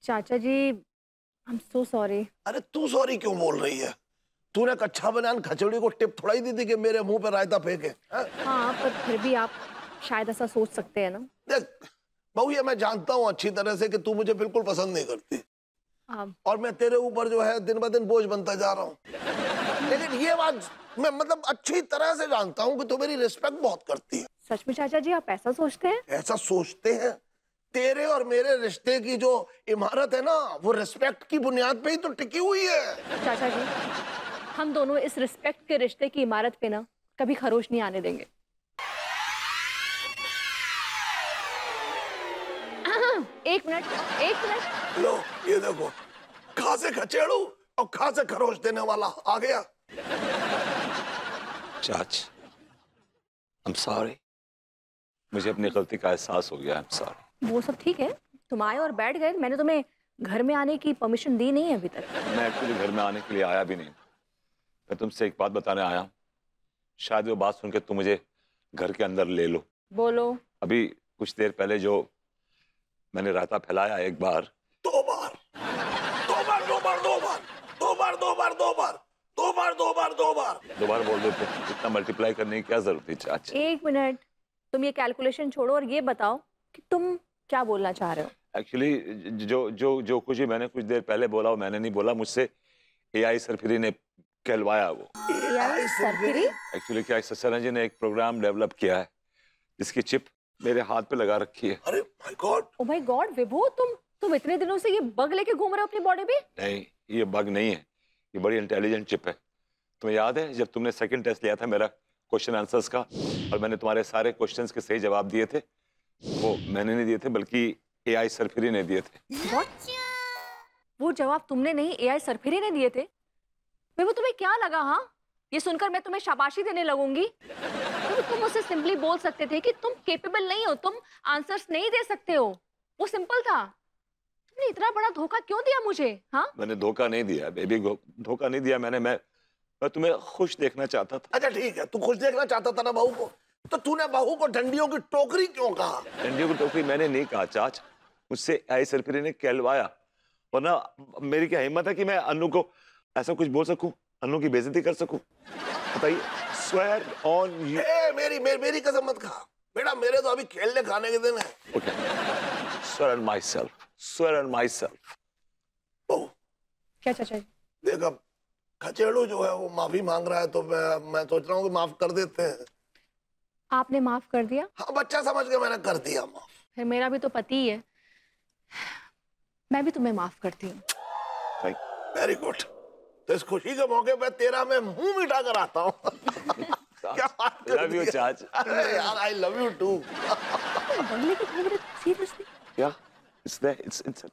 चाचा जी, I am so sorry. अरे तू सॉरी क्यों बोल रही है? तूने कच्चा बनान खचड़ी को टिप थोड़ा ही दी थी कि मेरे मुंह पे रायता फेंके। हाँ, पर फिर भी आप शायद ऐसा सोच सकते हैं ना। देख बहू, ये मैं जानता हूँ अच्छी तरह से कि तू मुझे बिल्कुल पसंद नहीं करती और मैं तेरे ऊपर जो है दिन ब दिन बोझ बनता जा रहा हूँ। लेकिन ये बात मैं मतलब अच्छी तरह से जानता हूँ कि तू मेरी रिस्पेक्ट बहुत करती है। सच में चाचा जी, आप ऐसा सोचते हैं? ऐसा सोचते हैं? तेरे और मेरे रिश्ते की जो इमारत है ना, वो रिस्पेक्ट की बुनियाद पे ही तो टिकी हुई है। चाचा जी, हम दोनों इस रिस्पेक्ट के रिश्ते की इमारत पे ना कभी खरोच नहीं आने देंगे। एक मिनट। लो ये देखो, खा से खचेड़ू और खा से खरोच देने वाला आ गया। चाच, I'm sorry। मुझे अपनी गलती का एहसास हो गया। I'm sorry। वो सब ठीक है, तुम आए और बैठ गए। मैंने तुम्हें घर में आने की परमिशन दी नहीं है अभी तक। मैं एक्चुअली घर में आने के लिए आया भी नहीं। मैं तुमसे एक बात बताने आया हूँ। शायद वो बात सुन के तुम मुझे घर के अंदर ले लो। बोलो। अभी कुछ देर पहले जो मैंने रायता फैलाया, एक बार, दो बार बोल देते, इतना मल्टीप्लाई करने की क्या जरूरत थी चाचा? एक मिनट, तुम ये कैलकुलेशन छोड़ो और ये बताओ कि तुम क्या बोलना चाह रहे हो। एक्चुअली जो कुछ ही मैंने कुछ देर पहले बोला वो मैंने नहीं बोला, मुझसे एआई सरफिरी ने कहलवाया। वो एआई सरफिरी? एक्चुअली क्या ससरा जी ने एक प्रोग्राम डेवलप किया है जिसकी चिप मेरे हाथ पे लगा रखी है। अरे my god! Oh my god Vibhu, तुम इतने दिनों से ये बग लेके घूम रहे हो अपनी बॉडी पे? नहीं, ये बग नहीं है, ये बड़ी इंटेलिजेंट चिप है। तुम्हें याद है जब तुमने सेकंड टेस्ट लिया था मेरा क्वेश्चन आंसर्स का, और मैंने तुम्हारे सारे क्वेश्चंस के सही जवाब दिए थे? वो मैंने नहीं दिए थे, बल्कि एआई सरफिरी ने दिए थे। What? वो जवाब तुमने नहीं, एआई सरफिरी ने दिए थे? विभू, तुम्हें क्या लगा? हाँ, ये सुनकर मैं तुम्हें शाबाशी देने लगूंगी? तुम मुझसे सिंपली बोल सकते थे कि तुम केपेबल नहीं हो, तुम आंसर्स नहीं दे सकते हो। वो सिंपल था। तुमने इतना बड़ा धोखा क्यों दिया मुझे? हाँ, मैंने धोखा नहीं दिया बेबी, धोखा नहीं दिया मैंने। मैं तुम्हें खुश देखना चाहता था। अच्छा ठीक है, तू खुश देखना चाहता था ना बहू को, तो तूने बहू को डंडियों की टोकरी क्यों कहा? डंडियों की टोकरी मैंने नहीं कहा चाच, मुझसे एआई सरफिरी ने कहलवाया। वरना मेरी क्या हिम्मत है कि मैं अन्नू को ऐसा कुछ बोल सकूं, अन्नू की बेइज्जती कर सकूं? बताइए। Swear on you. मेरी कसम मत खा बेटा, मेरे तो अभी खेलने खाने के दिन है। Okay, swear on myself, swear on myself. बहू, क्या चाचा जी? देख अब खचेड़ू जो है वो माफी मांग रहा है, तो मैं सोच रहा हूँ कि माफ कर देते हैं। आपने माफ कर दिया? हाँ, बच्चा समझ के मैंने कर दिया माफ। फिर मेरा भी तो पति ही है, मैं भी तुम्हें माफ करती हूँ। Very good. तो इस खुशी के मौके पे तेरा मैं मुंह मिठा कर आता हूँ। क्या बात कर लव यू चाच। अरे यार, आई लव यू टू। बंगले के घूम रहे seriously? Yeah, it's there, it's inside।